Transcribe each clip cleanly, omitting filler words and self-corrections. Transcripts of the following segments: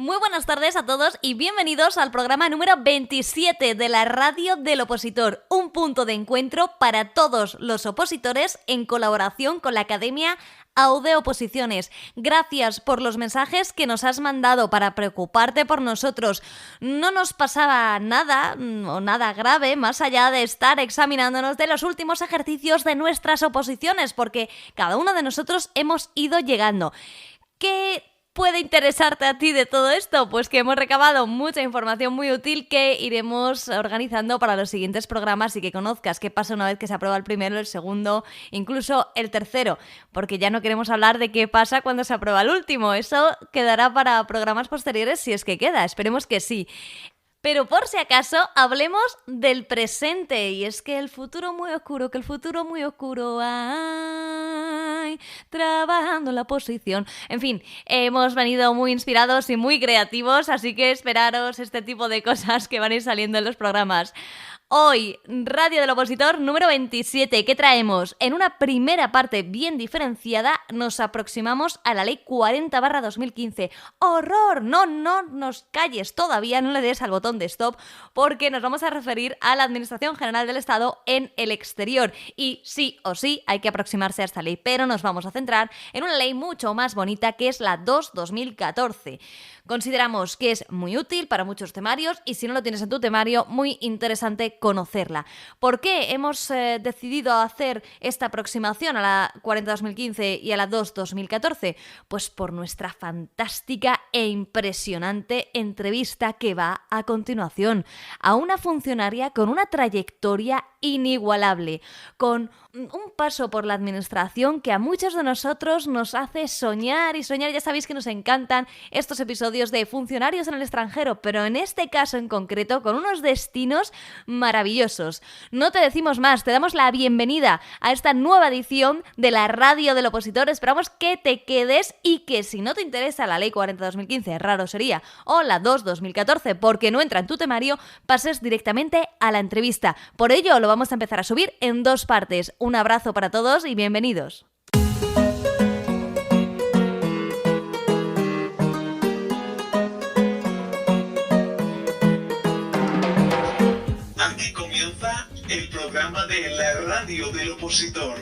Muy buenas tardes a todos y bienvenidos al programa número 27 de la Radio del Opositor, un punto de encuentro para todos los opositores en colaboración con la Academia AUDE Oposiciones. Gracias por los mensajes que nos has mandado para preocuparte por nosotros. No nos pasaba nada o nada grave más allá de estar examinándonos de los últimos ejercicios de nuestras oposiciones, porque cada uno de nosotros hemos ido llegando. ¿Qué puede interesarte a ti de todo esto? Pues que hemos recabado mucha información muy útil que iremos organizando para los siguientes programas y que conozcas qué pasa una vez que se aprueba el primero, el segundo, incluso el tercero, porque ya no queremos hablar de qué pasa cuando se aprueba el último. Eso quedará para programas posteriores si es que queda, esperemos que sí. Pero por si acaso, hablemos del presente. Y es que el futuro muy oscuro, ay, trabajando la posición. En fin, hemos venido muy inspirados y muy creativos, así que esperaros este tipo de cosas que van a ir saliendo en los programas. Hoy, Radio del Opositor número 27, ¿qué traemos? En una primera parte bien diferenciada nos aproximamos a la Ley 40/2015. ¡Horror! No nos calles todavía, no le des al botón de stop, porque nos vamos a referir a la Administración General del Estado en el exterior. Y sí o sí hay que aproximarse a esta ley, pero nos vamos a centrar en una ley mucho más bonita que es la 2/2014. Consideramos que es muy útil para muchos temarios y si no lo tienes en tu temario, muy interesante conocerla. ¿Por qué hemos decidido hacer esta aproximación a la 40/2015 y a la 2/2014? Pues por nuestra fantástica e impresionante entrevista que va a continuación a una funcionaria con una trayectoria inigualable, con un paso por la administración que a muchos de nosotros nos hace soñar y soñar. Ya sabéis que nos encantan estos episodios de funcionarios en el extranjero, pero en este caso en concreto con unos destinos maravillosos. No te decimos más, te damos la bienvenida a esta nueva edición de la Radio del Opositor. Esperamos que te quedes y que si no te interesa la Ley 40/2015, raro sería, o la 2/2014 porque no entra en tu temario, pases directamente a la entrevista. Por ello lo vamos a empezar a subir en dos partes. Un abrazo para todos y bienvenidos. Aquí comienza el programa de la Radio del Opositor.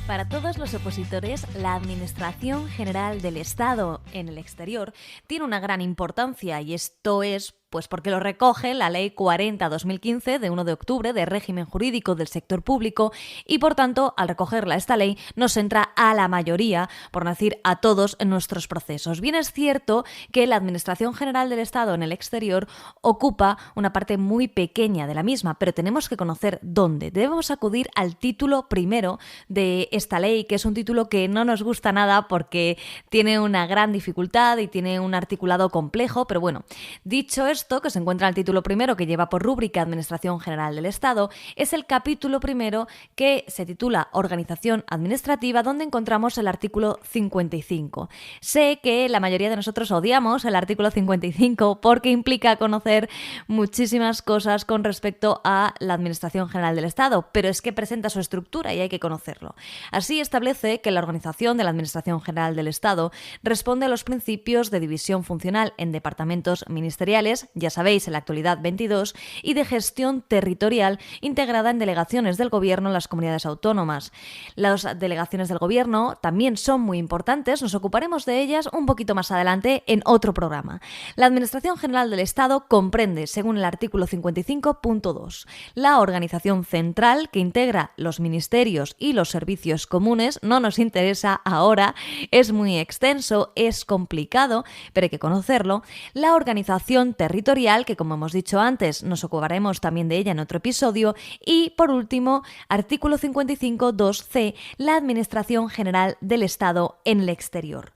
Para todos los opositores, la Administración General del Estado en el exterior tiene una gran importancia y esto es pues porque lo recoge la Ley 40/2015 de 1 de octubre de régimen jurídico del sector público y por tanto al recogerla esta ley nos entra a la mayoría, por no decir a todos, en nuestros procesos. Bien es cierto que la Administración General del Estado en el exterior ocupa una parte muy pequeña de la misma, pero tenemos que conocer dónde. Debemos acudir al título primero de esta ley, que es un título que no nos gusta nada porque tiene una gran dificultad y tiene un articulado complejo, pero bueno, dicho esto, que se encuentra en el título primero que lleva por rúbrica Administración General del Estado, es el capítulo primero que se titula Organización Administrativa, donde encontramos el artículo 55. Sé que la mayoría de nosotros odiamos el artículo 55 porque implica conocer muchísimas cosas con respecto a la Administración General del Estado, pero es que presenta su estructura y hay que conocerlo. Así establece que la organización de la Administración General del Estado responde a los principios de división funcional en departamentos ministeriales, ya sabéis, en la actualidad 22, y de gestión territorial integrada en delegaciones del Gobierno en las comunidades autónomas. Las delegaciones del Gobierno también son muy importantes, nos ocuparemos de ellas un poquito más adelante en otro programa. La Administración General del Estado comprende, según el artículo 55.2, la organización central que integra los ministerios y los servicios comunes. No nos interesa ahora, es muy extenso, es complicado, pero hay que conocerlo. La organización territorial, que como hemos dicho antes, nos ocuparemos también de ella en otro episodio. Y por último, artículo 55.2c, la Administración General del Estado en el exterior.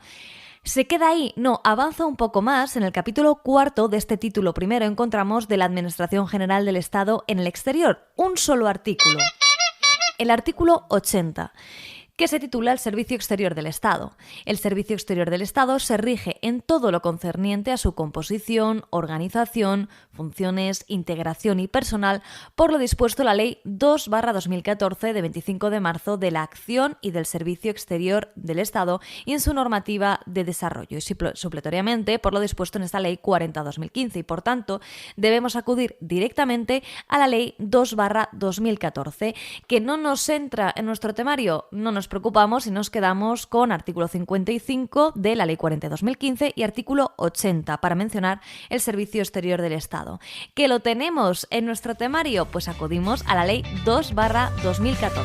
¿Se queda ahí? No, avanza un poco más. En el capítulo 4 de este título primero encontramos de la Administración General del Estado en el exterior, un solo artículo. El artículo 80, que se titula El Servicio Exterior del Estado. El Servicio Exterior del Estado se rige en todo lo concerniente a su composición, organización, funciones, integración y personal por lo dispuesto en la Ley 2/2014 de 25 de marzo de la Acción y del Servicio Exterior del Estado y en su normativa de desarrollo y supletoriamente por lo dispuesto en esta Ley 40/2015 y por tanto debemos acudir directamente a la Ley 2/2014 que no nos entra en nuestro temario, no nos preocupamos y nos quedamos con artículo 55 de la Ley 40/2015 y artículo 80 para mencionar el Servicio Exterior del Estado. ¿Que lo tenemos en nuestro temario? Pues acudimos a la Ley 2/2014.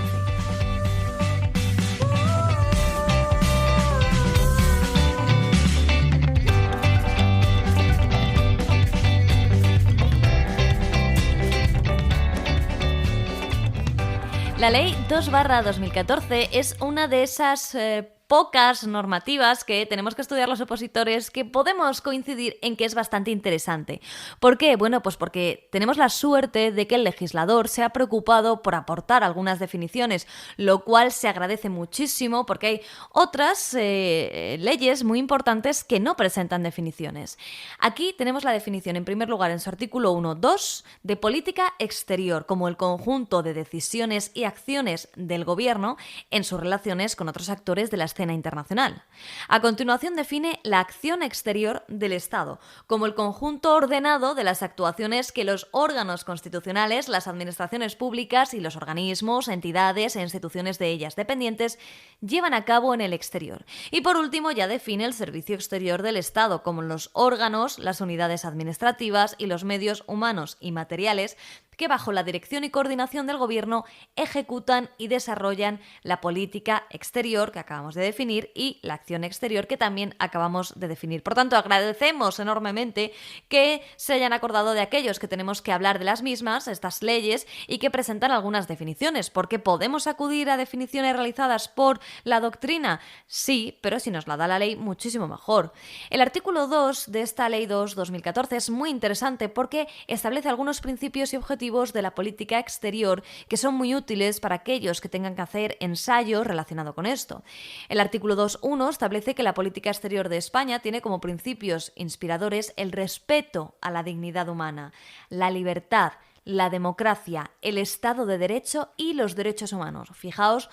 La Ley 2/2014 es una de esas pocas normativas que tenemos que estudiar los opositores que podemos coincidir en que es bastante interesante. ¿Por qué? Bueno, pues porque tenemos la suerte de que el legislador se ha preocupado por aportar algunas definiciones, lo cual se agradece muchísimo porque hay otras leyes muy importantes que no presentan definiciones. Aquí tenemos la definición, en primer lugar, en su artículo 1.2 de política exterior, como el conjunto de decisiones y acciones del gobierno en sus relaciones con otros actores de la escena internacional. A continuación define la acción exterior del Estado como el conjunto ordenado de las actuaciones que los órganos constitucionales, las administraciones públicas y los organismos, entidades e instituciones de ellas dependientes llevan a cabo en el exterior. Y por último ya define el servicio exterior del Estado como los órganos, las unidades administrativas y los medios humanos y materiales que bajo la dirección y coordinación del Gobierno ejecutan y desarrollan la política exterior que acabamos de definir y la acción exterior que también acabamos de definir. Por tanto, agradecemos enormemente que se hayan acordado de aquellos que tenemos que hablar de las mismas, estas leyes, y que presentan algunas definiciones, porque podemos acudir a definiciones realizadas por la doctrina. Sí, pero si nos la da la ley, muchísimo mejor. El artículo 2 de esta Ley 2/2014 es muy interesante porque establece algunos principios y objetivos de la política exterior que son muy útiles para aquellos que tengan que hacer ensayos relacionados con esto. El artículo 2.1 establece que la política exterior de España tiene como principios inspiradores el respeto a la dignidad humana, la libertad, la democracia, el Estado de Derecho y los derechos humanos. Fijaos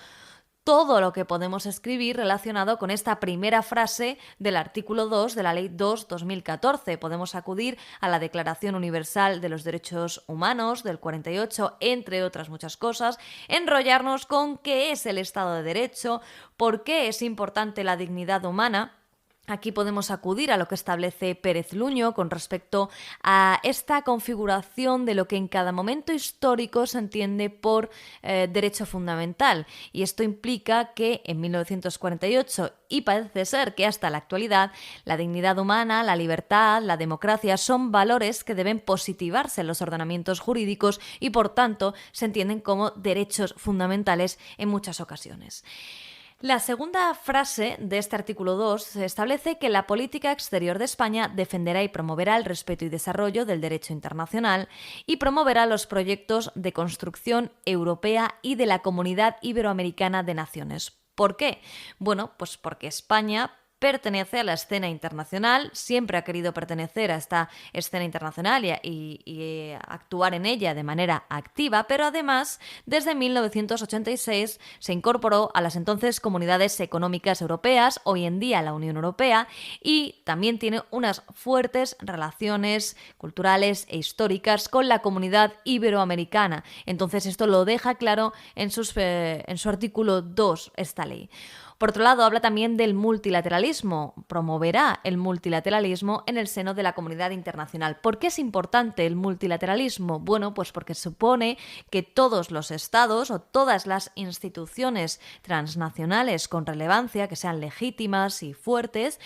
todo lo que podemos escribir relacionado con esta primera frase del artículo 2 de la Ley 2/2014. Podemos acudir a la Declaración Universal de los Derechos Humanos del 48, entre otras muchas cosas, enrollarnos con qué es el Estado de Derecho, por qué es importante la dignidad humana. Aquí podemos acudir a lo que establece Pérez Luño con respecto a esta configuración de lo que en cada momento histórico se entiende por derecho fundamental. Y esto implica que en 1948, y parece ser que hasta la actualidad, la dignidad humana, la libertad, la democracia son valores que deben positivarse en los ordenamientos jurídicos y por tanto se entienden como derechos fundamentales en muchas ocasiones. La segunda frase de este artículo 2 establece que la política exterior de España defenderá y promoverá el respeto y desarrollo del derecho internacional y promoverá los proyectos de construcción europea y de la Comunidad Iberoamericana de Naciones. ¿Por qué? Bueno, pues porque España pertenece a la escena internacional, siempre ha querido pertenecer a esta escena internacional y actuar en ella de manera activa, pero además, desde 1986 se incorporó a las entonces Comunidades Económicas Europeas, hoy en día la Unión Europea, y también tiene unas fuertes relaciones culturales e históricas con la Comunidad Iberoamericana. Entonces esto lo deja claro en su artículo 2, esta ley. Por otro lado, habla también del multilateralismo. Promoverá el multilateralismo en el seno de la comunidad internacional. ¿Por qué es importante el multilateralismo? Bueno, pues porque supone que todos los estados o todas las instituciones transnacionales con relevancia, que sean legítimas y fuertes,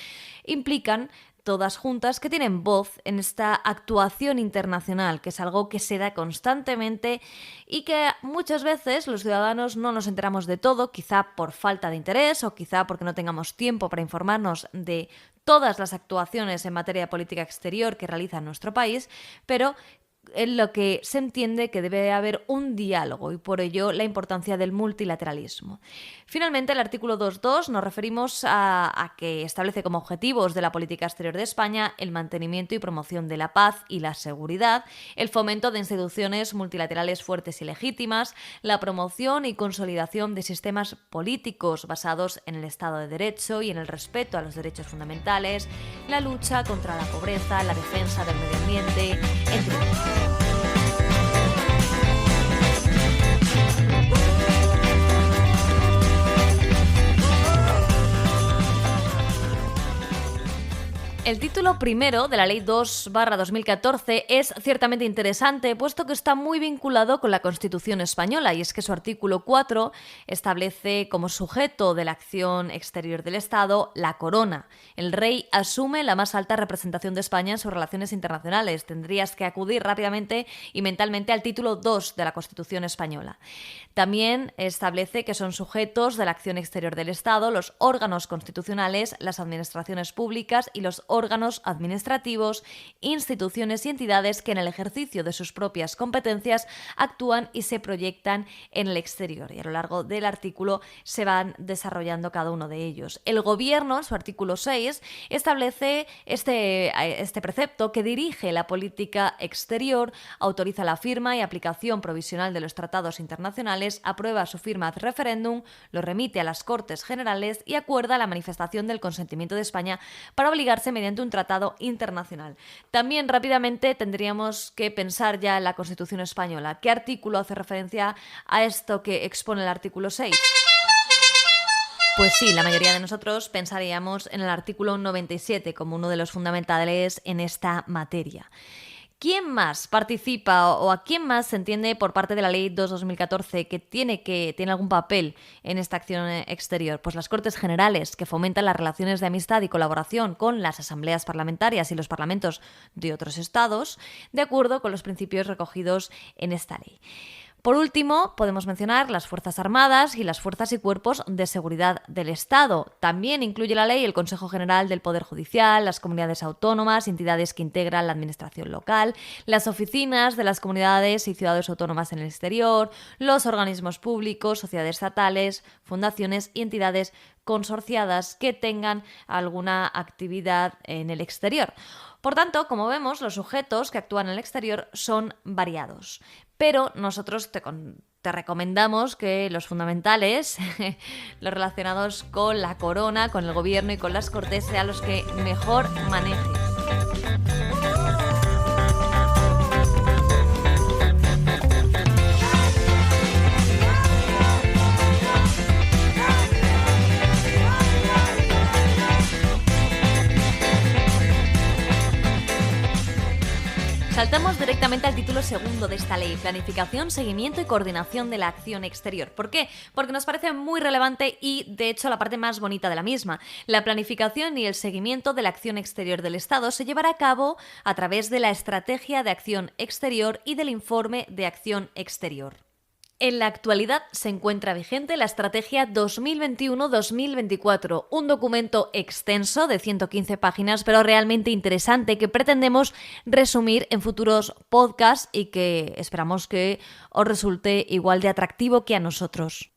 implican todas juntas, que tienen voz en esta actuación internacional, que es algo que se da constantemente y que muchas veces los ciudadanos no nos enteramos de todo, quizá por falta de interés o quizá porque no tengamos tiempo para informarnos de todas las actuaciones en materia de política exterior que realiza nuestro país, pero en lo que se entiende que debe haber un diálogo y por ello la importancia del multilateralismo. Finalmente, el artículo 2.2 nos referimos a que establece como objetivos de la política exterior de España el mantenimiento y promoción de la paz y la seguridad, el fomento de instituciones multilaterales fuertes y legítimas, la promoción y consolidación de sistemas políticos basados en el Estado de Derecho y en el respeto a los derechos fundamentales, la lucha contra la pobreza, la defensa del medio ambiente, entre otros. El título primero de la Ley 2/2014 es ciertamente interesante, puesto que está muy vinculado con la Constitución española, y es que su artículo 4 establece como sujeto de la acción exterior del Estado la corona. El rey asume la más alta representación de España en sus relaciones internacionales. Tendrías que acudir rápidamente y mentalmente al título 2 de la Constitución española. También establece que son sujetos de la acción exterior del Estado los órganos constitucionales, las administraciones públicas y los órganos administrativos, instituciones y entidades que en el ejercicio de sus propias competencias actúan y se proyectan en el exterior. Y a lo largo del artículo se van desarrollando cada uno de ellos. El Gobierno, en su artículo 6, establece este precepto que dirige la política exterior, autoriza la firma y aplicación provisional de los tratados internacionales, aprueba su firma ad referéndum, lo remite a las Cortes Generales y acuerda la manifestación del consentimiento de España para obligarse mediante un tratado internacional. También rápidamente tendríamos que pensar ya en la Constitución española. ¿Qué artículo hace referencia a esto que expone el artículo 6? Pues sí, la mayoría de nosotros pensaríamos en el artículo 97 como uno de los fundamentales en esta materia. ¿Quién más participa o a quién más se entiende por parte de la Ley 2/2014 que tiene algún papel en esta acción exterior? Pues las Cortes Generales, que fomentan las relaciones de amistad y colaboración con las asambleas parlamentarias y los parlamentos de otros estados, de acuerdo con los principios recogidos en esta ley. Por último, podemos mencionar las Fuerzas Armadas y las Fuerzas y Cuerpos de Seguridad del Estado. También incluye la ley el Consejo General del Poder Judicial, las comunidades autónomas, entidades que integran la administración local, las oficinas de las comunidades y ciudades autónomas en el exterior, los organismos públicos, sociedades estatales, fundaciones y entidades consorciadas que tengan alguna actividad en el exterior. Por tanto, como vemos, los sujetos que actúan en el exterior son variados. Pero nosotros te recomendamos que los fundamentales, los relacionados con la corona, con el gobierno y con las Cortes, sean los que mejor manejes. Saltamos directamente al título segundo de esta ley, planificación, seguimiento y coordinación de la acción exterior. ¿Por qué? Porque nos parece muy relevante y, de hecho, la parte más bonita de la misma. La planificación y el seguimiento de la acción exterior del Estado se llevará a cabo a través de la Estrategia de Acción Exterior y del Informe de Acción Exterior. En la actualidad se encuentra vigente la Estrategia 2021-2024, un documento extenso de 115 páginas, pero realmente interesante, que pretendemos resumir en futuros podcasts y que esperamos que os resulte igual de atractivo que a nosotros.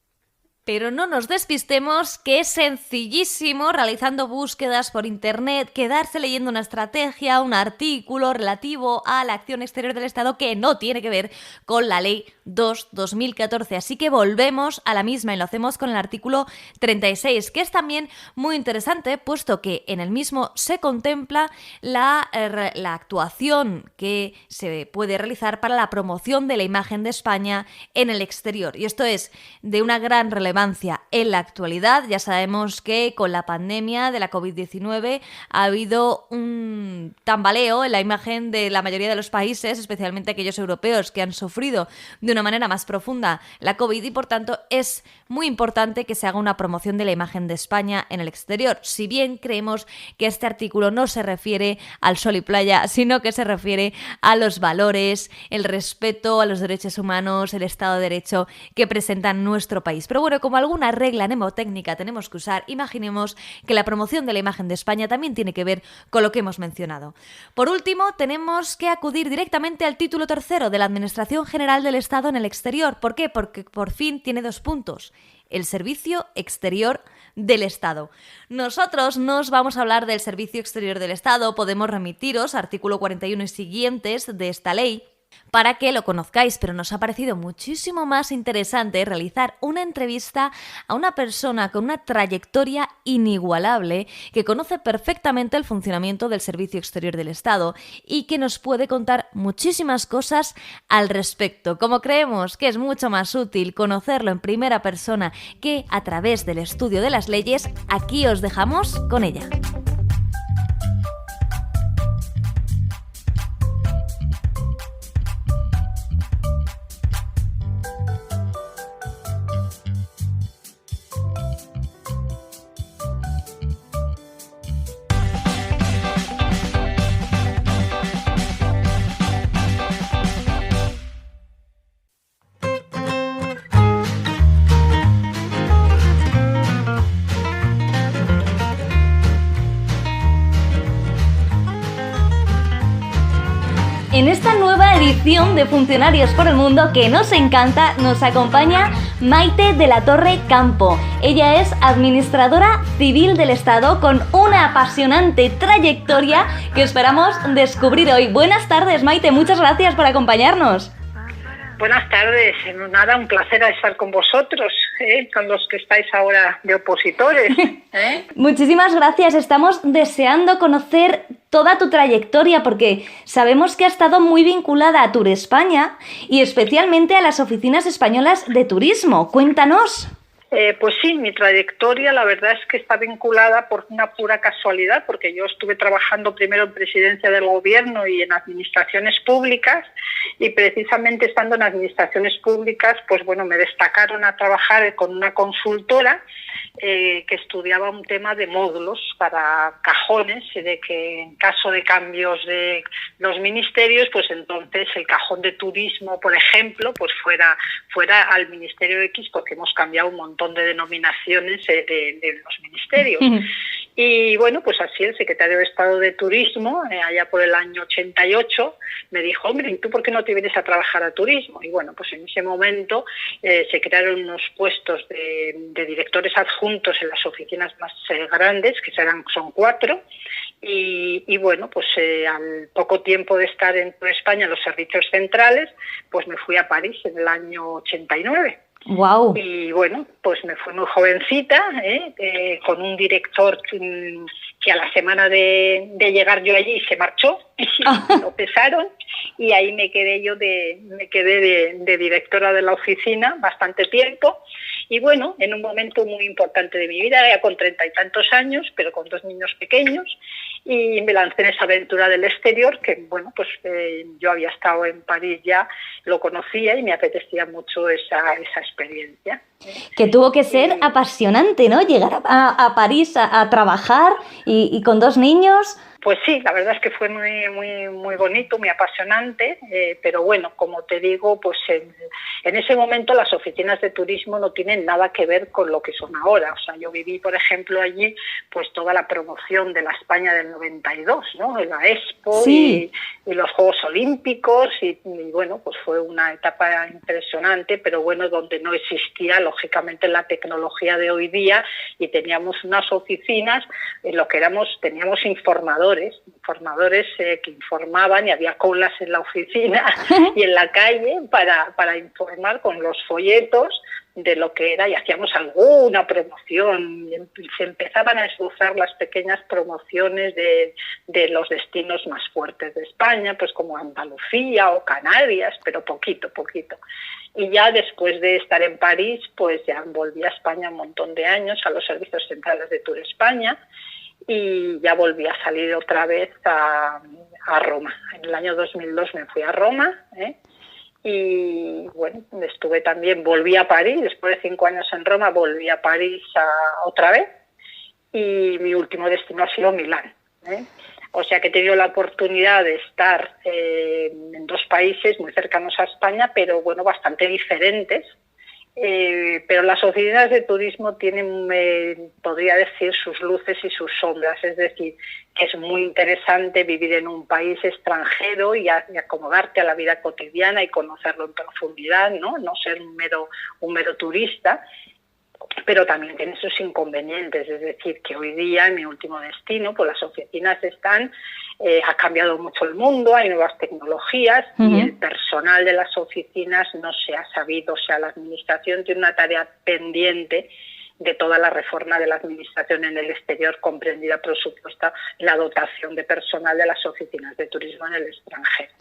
Pero no nos despistemos, que es sencillísimo, realizando búsquedas por internet, quedarse leyendo una estrategia, un artículo relativo a la acción exterior del Estado que no tiene que ver con la Ley 2/2014. Así que volvemos a la misma y lo hacemos con el artículo 36, que es también muy interesante, puesto que en el mismo se contempla la actuación que se puede realizar para la promoción de la imagen de España en el exterior. Y esto es de una gran relevancia relevancia en la actualidad. Ya sabemos que con la pandemia de la COVID-19 ha habido un tambaleo en la imagen de la mayoría de los países, especialmente aquellos europeos que han sufrido de una manera más profunda la COVID, y por tanto es muy importante que se haga una promoción de la imagen de España en el exterior. Si bien creemos que este artículo no se refiere al sol y playa, sino que se refiere a los valores, el respeto a los derechos humanos, el Estado de Derecho que presenta nuestro país. Pero bueno, como alguna regla mnemotécnica tenemos que usar, imaginemos que la promoción de la imagen de España también tiene que ver con lo que hemos mencionado. Por último, tenemos que acudir directamente al título tercero de la Administración General del Estado en el exterior. ¿Por qué? Porque por fin tiene 2 puntos. El Servicio Exterior del Estado. Nosotros no os vamos a hablar del Servicio Exterior del Estado, podemos remitiros a artículo 41 y siguientes de esta ley para que lo conozcáis, pero nos ha parecido muchísimo más interesante realizar una entrevista a una persona con una trayectoria inigualable que conoce perfectamente el funcionamiento del Servicio Exterior del Estado y que nos puede contar muchísimas cosas al respecto. Como creemos que es mucho más útil conocerlo en primera persona que a través del estudio de las leyes, aquí os dejamos con ella. En esta nueva edición de Funcionarios por el Mundo que nos encanta, nos acompaña Maite de la Torre Campo. Ella es administradora civil del Estado con una apasionante trayectoria que esperamos descubrir hoy. Buenas tardes, Maite, muchas gracias por acompañarnos. Buenas tardes, nada, un placer estar con vosotros, con los que estáis ahora de opositores. Muchísimas gracias, estamos deseando conocer toda tu trayectoria porque sabemos que ha estado muy vinculada a Turespaña y especialmente a las oficinas españolas de turismo. Cuéntanos. Pues sí, mi trayectoria la verdad es que está vinculada por una pura casualidad, porque yo estuve trabajando primero en presidencia del gobierno y en administraciones públicas, y precisamente estando en administraciones públicas, pues bueno, me destacaron a trabajar con una consultora que estudiaba un tema de módulos para cajones, de que en caso de cambios de los ministerios, pues entonces el cajón de turismo, por ejemplo, pues fuera al Ministerio X, porque hemos cambiado un montón de denominaciones de los ministerios. Y bueno, pues así el secretario de Estado de Turismo, allá por el año 88, me dijo, hombre, ¿y tú por qué no te vienes a trabajar a turismo? Y bueno, pues en ese momento se crearon unos puestos de directores adjuntos en las oficinas más grandes, que son 4, y bueno, pues al poco tiempo de estar en toda España en los servicios centrales, pues me fui a París en el año 89. Wow. Y bueno, pues me fui muy jovencita, con un director que a la semana de llegar yo allí se marchó y lo cesaron, y ahí me quedé de directora de la oficina bastante tiempo. Y bueno, en un momento muy importante de mi vida, ya con 30 y tantos años, pero con 2 niños pequeños, y me lancé en esa aventura del exterior, que bueno, pues yo había estado en París ya, lo conocía y me apetecía mucho esa experiencia. Que tuvo que ser apasionante, ¿no? Llegar a París a trabajar y con 2 niños. Pues sí, la verdad es que fue muy, muy, muy bonito, muy apasionante, pero bueno, como te digo, pues en ese momento las oficinas de turismo no tienen nada que ver con lo que son ahora. O sea, yo viví, por ejemplo, allí pues toda la promoción de la España del 92, ¿no? La Expo, sí, y los Juegos Olímpicos, y bueno, pues fue una etapa impresionante, pero bueno, donde no existía, lógicamente, la tecnología de hoy día, y teníamos unas oficinas en lo que teníamos informadores informadores que informaban, y había colas en la oficina y en la calle para informar con los folletos de lo que era, y hacíamos alguna promoción, y se empezaban a esbozar las pequeñas promociones de los destinos más fuertes de España, pues como Andalucía o Canarias, pero poquito. Y ya después de estar en París, pues ya volví a España un montón de años, a los servicios centrales de Tour España, y ya volví a salir otra vez a Roma. En el año 2002 me fui a Roma, y bueno, volví a París, después de 5 años en Roma, volví a París otra vez, y mi último destino ha sido Milán. O sea que he tenido la oportunidad de estar en 2 países muy cercanos a España, pero bueno, bastante diferentes. Pero las oficinas de turismo tienen, podría decir, sus luces y sus sombras. Es decir, que es muy interesante vivir en un país extranjero y acomodarte a la vida cotidiana y conocerlo en profundidad, no ser un mero turista. Pero también tiene sus inconvenientes, es decir, que hoy día, en mi último destino, pues las oficinas ha cambiado mucho el mundo, hay nuevas tecnologías, y el personal de las oficinas no se ha sabido, o sea, la administración tiene una tarea pendiente de toda la reforma de la administración en el exterior, comprendida, por supuesto, la dotación de personal de las oficinas de turismo en el extranjero.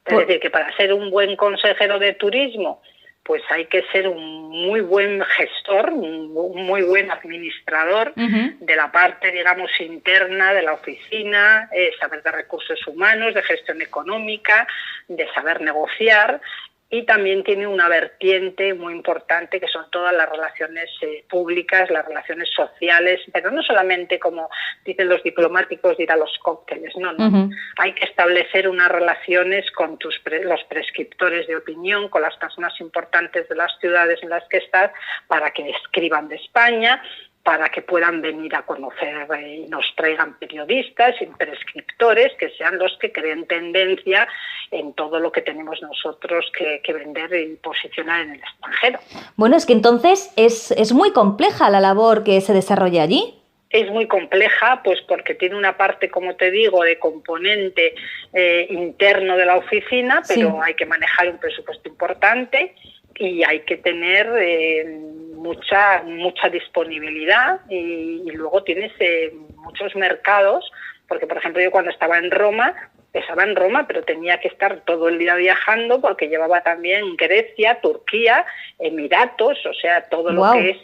Es decir, que para ser un buen consejero de turismo, pues hay que ser un muy buen gestor, un muy buen administrador de la parte, digamos, interna de la oficina, saber de recursos humanos, de gestión económica, de saber negociar. Y también tiene una vertiente muy importante que son todas las relaciones públicas, las relaciones sociales, pero no solamente, como dicen los diplomáticos, de ir a los cócteles, no. Hay que establecer unas relaciones con los prescriptores de opinión, con las personas importantes de las ciudades en las que estás, para que escriban de España, para que puedan venir a conocer y nos traigan periodistas y prescriptores que sean los que creen tendencia en todo lo que tenemos nosotros que vender y posicionar en el extranjero. Bueno, es que entonces es muy compleja la labor que se desarrolla allí. Es muy compleja, pues porque tiene una parte, como te digo, de componente interno de la oficina, pero hay que manejar un presupuesto importante y hay que tener mucha disponibilidad, y luego tienes muchos mercados, porque por ejemplo yo cuando estaba en Roma, pero tenía que estar todo el día viajando porque llevaba también Grecia, Turquía, Emiratos, o sea, todo lo que es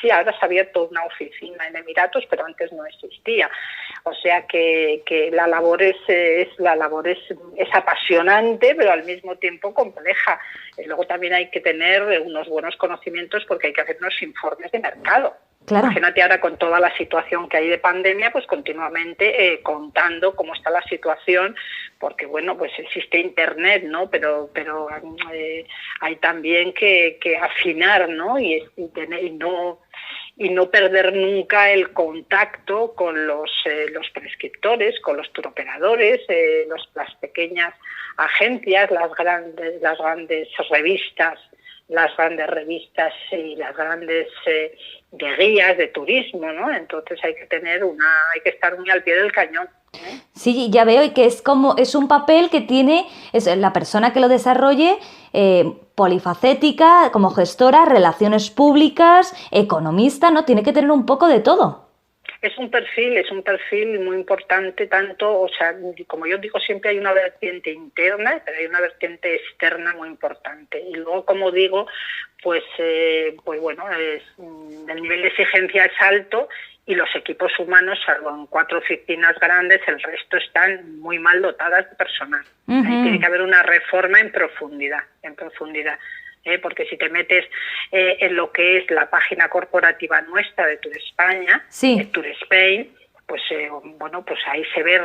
sí, ahora se ha abierto una oficina en Emiratos, pero antes no existía. O sea que la labor es apasionante, pero al mismo tiempo compleja. Y luego también hay que tener unos buenos conocimientos porque hay que hacer unos informes de mercado. Claro. Imagínate ahora con toda la situación que hay de pandemia, pues continuamente contando cómo está la situación, porque bueno, pues existe internet, ¿no? Pero hay también que afinar, ¿no? Y no perder nunca el contacto con los prescriptores, con los turoperadores, las pequeñas agencias, las grandes revistas y las grandes guías de turismo, ¿no? Entonces hay que estar muy al pie del cañón. Sí, ya veo, y que es un papel que tiene la persona que lo desarrolle, polifacética, como gestora, relaciones públicas, economista, ¿no? Tiene que tener un poco de todo. Es un perfil muy importante, tanto, o sea, como yo digo, siempre hay una vertiente interna, pero hay una vertiente externa muy importante. Y luego, como digo, pues bueno, el nivel de exigencia es alto y los equipos humanos, salvo en 4 oficinas grandes, el resto están muy mal dotadas de personal. Tiene que haber una reforma en profundidad. Porque si te metes en lo que es la página corporativa nuestra de Tour España, Tour Spain, pues ahí se ve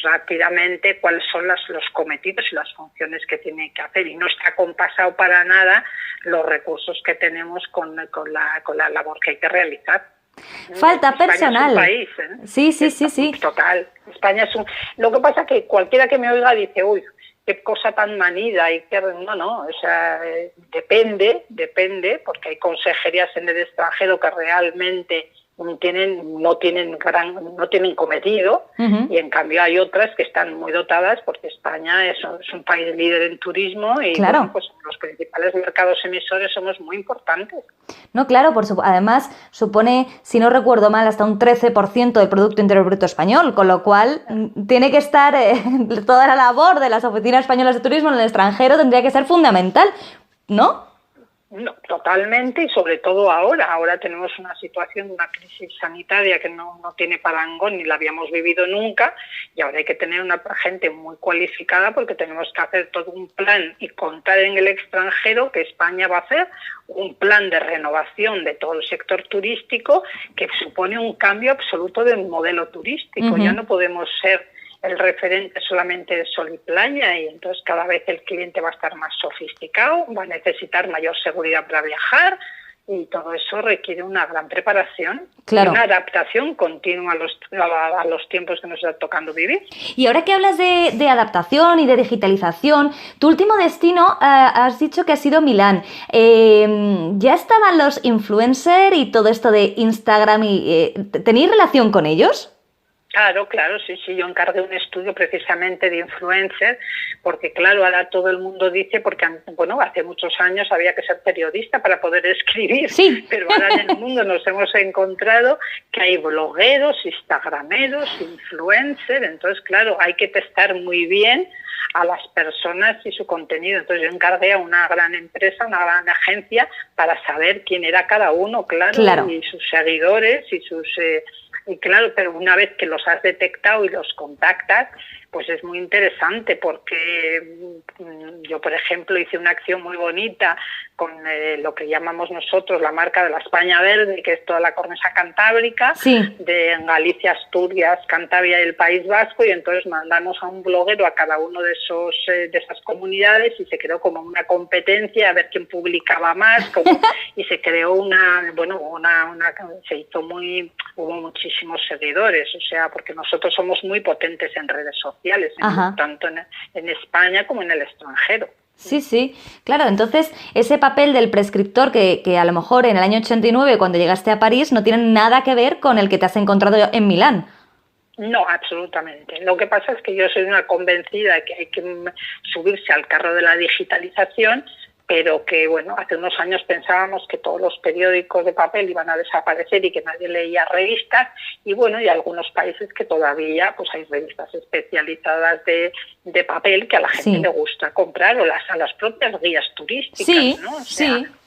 rápidamente cuáles son los cometidos y las funciones que tiene que hacer, y no está compasado para nada los recursos que tenemos con la labor que hay que realizar. Falta personal. España es un país, Sí. Total. España es Lo que pasa es que cualquiera que me oiga dice, uy, qué cosa tan manida, y que no, o sea, depende, porque hay consejerías en el extranjero que realmente no tienen cometido, y en cambio hay otras que están muy dotadas, porque España es un país líder en turismo y claro. bueno, pues los principales mercados emisores somos muy importantes. No, claro, además supone, si no recuerdo mal, hasta un 13% del Producto Interior Bruto español, con lo cual tiene que estar toda la labor de las oficinas españolas de turismo en el extranjero tendría que ser fundamental, ¿no? No, totalmente, y sobre todo ahora tenemos una situación, una crisis sanitaria que no tiene parangón ni la habíamos vivido nunca, y ahora hay que tener una gente muy cualificada porque tenemos que hacer todo un plan y contar en el extranjero que España va a hacer un plan de renovación de todo el sector turístico que supone un cambio absoluto del modelo turístico. Ya no podemos ser el referente solamente de sol y playa, y entonces cada vez el cliente va a estar más sofisticado, va a necesitar mayor seguridad para viajar, y todo eso requiere una gran preparación, claro, y una adaptación continua a los tiempos que nos está tocando vivir. Y ahora que hablas de adaptación y de digitalización, tu último destino has dicho que ha sido Milán. ¿Ya estaban los influencers y todo esto de Instagram? ¿Tenéis relación con ellos? Claro, sí, yo encargué un estudio precisamente de influencers, porque claro, ahora todo el mundo dice, porque bueno, hace muchos años había que ser periodista para poder escribir, sí, pero ahora en el mundo nos hemos encontrado que hay blogueros, instagrameros, influencers, entonces claro, hay que testar muy bien a las personas y su contenido. Entonces yo encargué a una gran empresa, una gran agencia, para saber quién era cada uno, claro. Y sus seguidores y sus... Y claro, pero una vez que los has detectado y los contactas, pues es muy interesante, porque yo, por ejemplo, hice una acción muy bonita con lo que llamamos nosotros la marca de la España Verde, que es toda la cornisa cantábrica, sí, de Galicia, Asturias, Cantabria y el País Vasco, y entonces mandamos a un bloguero a cada uno de esas comunidades, y se creó como una competencia a ver quién publicaba más, y se creó se hizo hubo muchísimos seguidores, o sea, porque nosotros somos muy potentes en redes sociales, tanto en España como en el extranjero. Sí, claro, entonces ese papel del prescriptor que a lo mejor en el año 89, cuando llegaste a París, no tiene nada que ver con el que te has encontrado en Milán. No, absolutamente. Lo que pasa es que yo soy una convencida de que hay que subirse al carro de la digitalización, pero que, bueno, hace unos años pensábamos que todos los periódicos de papel iban a desaparecer y que nadie leía revistas, y bueno, y algunos países que todavía pues hay revistas especializadas de papel que a la gente le gusta comprar, o a las propias guías turísticas, ¿no?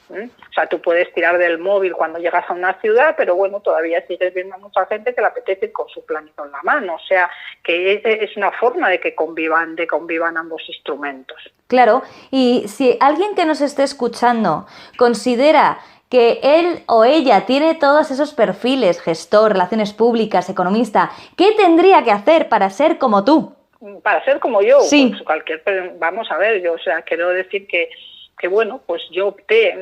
O sea, tú puedes tirar del móvil cuando llegas a una ciudad, pero bueno, todavía sigues viendo a mucha gente que le apetece ir con su planito en la mano. O sea, que es una forma de que convivan ambos instrumentos. Claro, y si alguien que nos esté escuchando considera que él o ella tiene todos esos perfiles, gestor, relaciones públicas, economista, ¿qué tendría que hacer para ser como tú? Para ser como yo, sí. Pues vamos a ver, yo, o sea, quiero decir que bueno, pues yo opté,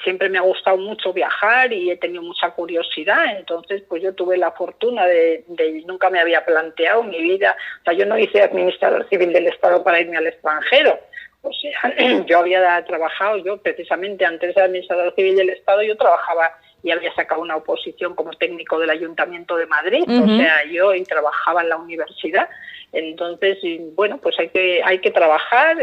siempre me ha gustado mucho viajar y he tenido mucha curiosidad, entonces pues yo tuve la fortuna de nunca me había planteado mi vida, o sea, yo no hice administrador civil del Estado para irme al extranjero, o sea, yo había trabajado, yo precisamente antes de ser administrador civil del Estado, yo trabajaba y había sacado una oposición como técnico del Ayuntamiento de Madrid, o sea, yo trabajaba en la universidad. Entonces, bueno, pues hay que trabajar,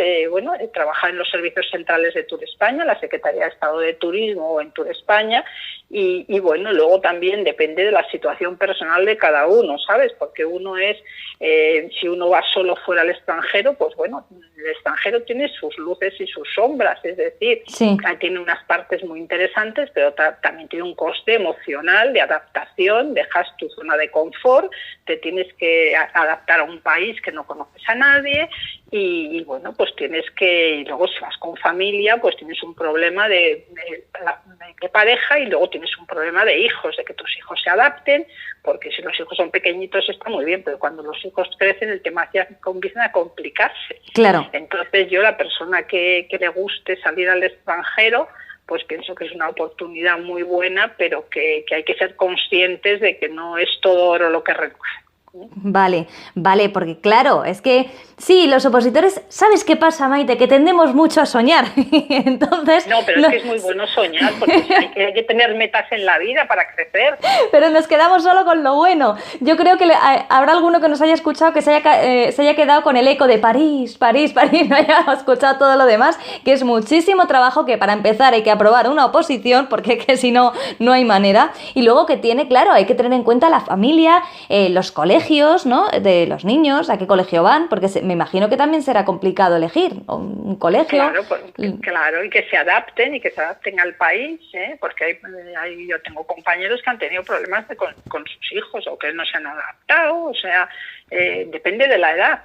trabajar en los servicios centrales de Tour España, la Secretaría de Estado de Turismo o en Tour España, y bueno, luego también depende de la situación personal de cada uno, ¿sabes? Porque uno si uno va solo fuera al extranjero, pues bueno, el extranjero tiene sus luces y sus sombras, es decir, tiene unas partes muy interesantes, pero también tiene un coste emocional de adaptación, dejas tu zona de confort, te tienes que adaptar a un país que no conoces a nadie, y bueno, pues y luego si vas con familia, pues tienes un problema de pareja, y luego tienes un problema de hijos, de que tus hijos se adapten, porque si los hijos son pequeñitos está muy bien, pero cuando los hijos crecen el tema empieza a complicarse. Claro. Entonces yo, la persona que le guste salir al extranjero, pues pienso que es una oportunidad muy buena, pero que hay que ser conscientes de que no es todo oro lo que reluce. Vale, vale, porque claro, es que sí, los opositores, ¿sabes qué pasa, Maite? Que tendemos mucho a soñar. Entonces, No, pero es que es muy bueno soñar, porque hay que tener metas en la vida para crecer. pero nos quedamos solo con lo bueno. Yo creo que habrá alguno que nos haya escuchado que se haya quedado con el eco de París, París, París, no haya escuchado todo lo demás, que es muchísimo trabajo, que para empezar hay que aprobar una oposición, porque que si no, no hay manera. Y luego que tiene, claro, hay que tener en cuenta la familia, los colegios, ¿no? De los niños, a qué colegio van, porque me imagino que también será complicado elegir un colegio. Claro, claro, y que se adapten al país, porque yo tengo compañeros que han tenido problemas con sus hijos o que no se han adaptado, o sea, depende de la edad.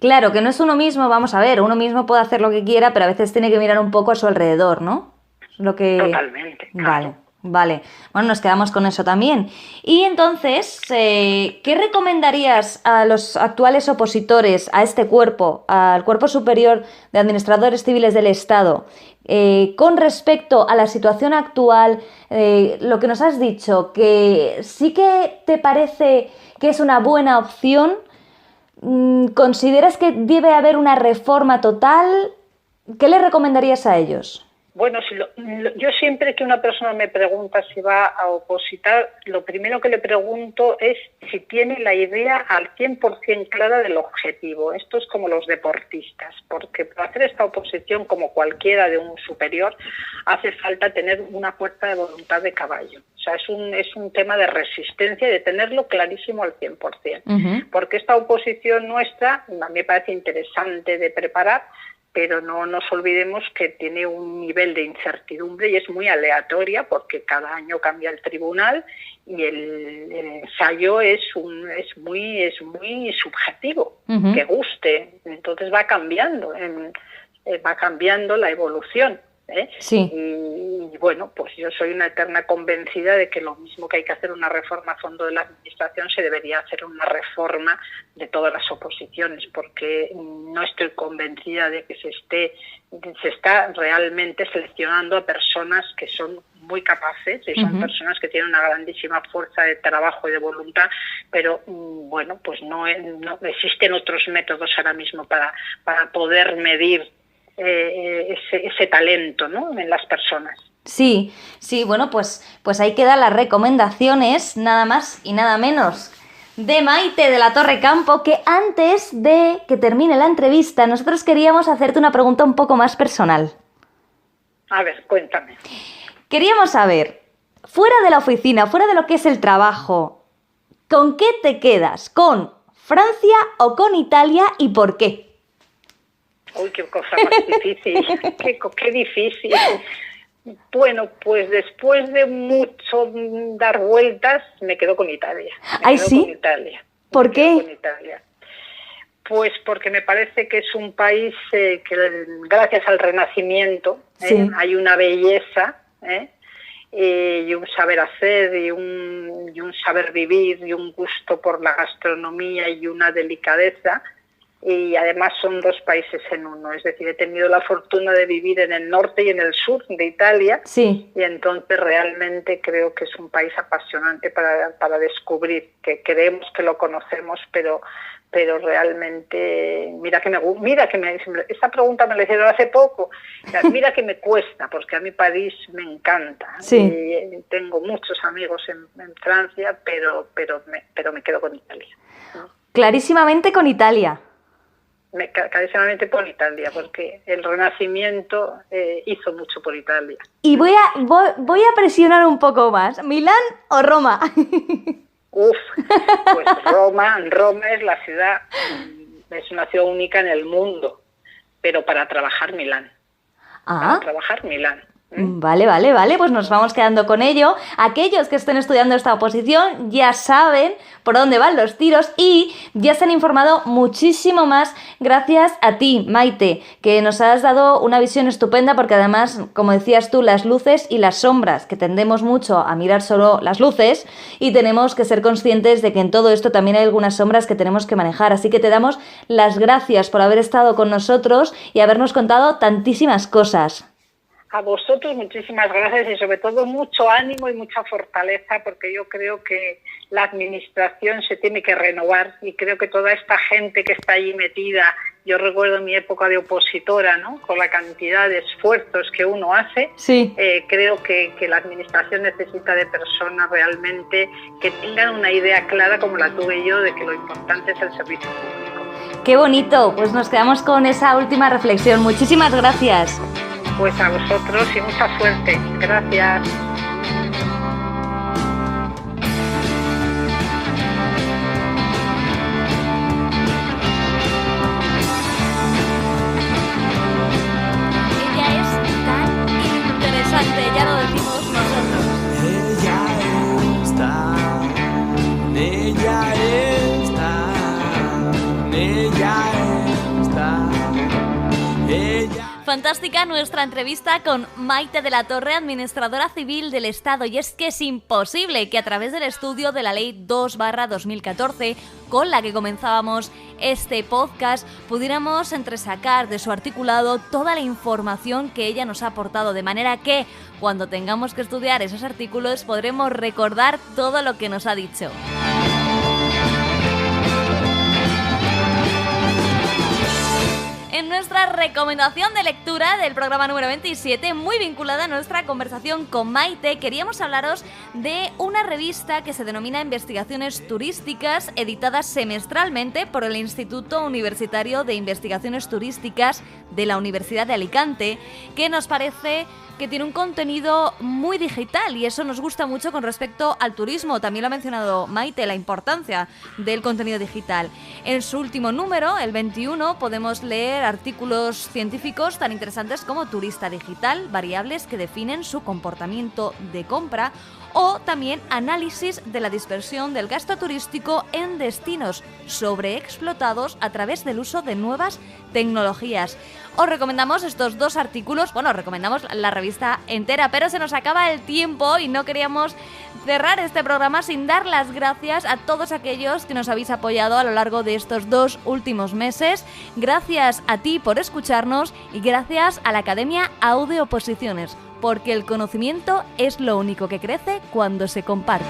Claro, que no es uno mismo, vamos a ver, uno mismo puede hacer lo que quiera, pero a veces tiene que mirar un poco a su alrededor, ¿no? Lo que... Totalmente, claro. Vale. Bueno, nos quedamos con eso también. Y entonces, ¿qué recomendarías a los actuales opositores a este cuerpo, al Cuerpo Superior de Administradores Civiles del Estado, con respecto a la situación actual, lo que nos has dicho, que sí que te parece que es una buena opción? ¿Consideras que debe haber una reforma total? ¿Qué le recomendarías a ellos? Bueno, yo siempre que una persona me pregunta si va a opositar, lo primero que le pregunto es si tiene la idea al 100% clara del objetivo. Esto es como los deportistas, porque para hacer esta oposición, como cualquiera de un superior, hace falta tener una fuerza de voluntad de caballo. O sea, es un tema de resistencia y de tenerlo clarísimo al 100%. Uh-huh. Porque esta oposición nuestra, a mí me parece interesante de preparar, pero no nos olvidemos que tiene un nivel de incertidumbre y es muy aleatoria, porque cada año cambia el tribunal y el ensayo es muy subjetivo, uh-huh. Que guste, entonces va cambiando la evolución. Sí. Y bueno, pues yo soy una eterna convencida de que lo mismo que hay que hacer una reforma a fondo de la administración, se debería hacer una reforma de todas las oposiciones, porque no estoy convencida de que se está realmente seleccionando a personas que son muy capaces y son uh-huh. personas que tienen una grandísima fuerza de trabajo y de voluntad, pero bueno, pues no existen otros métodos ahora mismo para poder medir ese talento, ¿no?, en las personas. Sí, bueno, pues ahí quedan las recomendaciones, nada más y nada menos, de Maite de la Torre Campo, que antes de que termine la entrevista, nosotros queríamos hacerte una pregunta un poco más personal. A ver, cuéntame. Queríamos saber, fuera de la oficina, fuera de lo que es el trabajo, ¿con qué te quedas? ¿Con Francia o con Italia y por qué? Uy, qué cosa más difícil, qué difícil. Bueno, pues después de mucho dar vueltas, me quedo con Italia. ¿Ay, sí? Con Italia. ¿Por qué? Con Italia. Pues porque me parece que es un país que gracias al Renacimiento sí. Hay una belleza y un saber hacer y un saber vivir y un gusto por la gastronomía y una delicadeza. Y además son dos países en uno, es decir, he tenido la fortuna de vivir en el norte y en el sur de Italia, sí. Y entonces realmente creo que es un país apasionante para descubrir, que creemos que lo conocemos, pero realmente, esta pregunta me la hicieron hace poco, mira que me cuesta, porque a mi París me encanta, sí. Y tengo muchos amigos en Francia, pero me quedo con Italia. Clarísimamente con Italia. Clarísimamente por Italia, porque el Renacimiento hizo mucho por Italia. Y voy a presionar un poco más. ¿Milán o Roma? Pues Roma es la ciudad, es una ciudad única en el mundo, pero para trabajar Milán. Para trabajar Milán. Vale, pues nos vamos quedando con ello. Aquellos que estén estudiando esta oposición ya saben por dónde van los tiros y ya se han informado muchísimo más gracias a ti, Maite, que nos has dado una visión estupenda, porque además, como decías tú, las luces y las sombras, que tendemos mucho a mirar solo las luces y tenemos que ser conscientes de que en todo esto también hay algunas sombras que tenemos que manejar. Así que te damos las gracias por haber estado con nosotros y habernos contado tantísimas cosas. A vosotros muchísimas gracias y sobre todo mucho ánimo y mucha fortaleza, porque yo creo que la administración se tiene que renovar y creo que toda esta gente que está allí metida, yo recuerdo mi época de opositora, ¿no? Con la cantidad de esfuerzos que uno hace, sí. Creo que la administración necesita de personas realmente que tengan una idea clara como la tuve yo de que lo importante es el servicio público. Qué bonito, pues nos quedamos con esa última reflexión. Muchísimas gracias. Pues a vosotros y mucha suerte. Gracias. Ella es tan interesante, ya lo decimos nosotros. Fantástica nuestra entrevista con Maite de la Torre, administradora civil del Estado, y es que es imposible que a través del estudio de la Ley 2/2014, con la que comenzábamos este podcast, pudiéramos entresacar de su articulado toda la información que ella nos ha aportado, de manera que cuando tengamos que estudiar esos artículos podremos recordar todo lo que nos ha dicho. En nuestra recomendación de lectura del programa número 27, muy vinculada a nuestra conversación con Maite, queríamos hablaros de una revista que se denomina Investigaciones Turísticas, editada semestralmente por el Instituto Universitario de Investigaciones Turísticas de la Universidad de Alicante, que nos parece que tiene un contenido muy digital y eso nos gusta mucho con respecto al turismo. También lo ha mencionado Maite, la importancia del contenido digital. En su último número, el 21, podemos leer artículos científicos tan interesantes como Turista Digital, variables que definen su comportamiento de compra, o también análisis de la dispersión del gasto turístico en destinos sobreexplotados a través del uso de nuevas tecnologías. Os recomendamos estos dos artículos, recomendamos la revista entera, pero se nos acaba el tiempo y no queríamos cerrar este programa sin dar las gracias a todos aquellos que nos habéis apoyado a lo largo de estos 2 últimos meses. Gracias a ti por escucharnos y gracias a la Academia Aude Oposiciones, porque el conocimiento es lo único que crece cuando se comparte.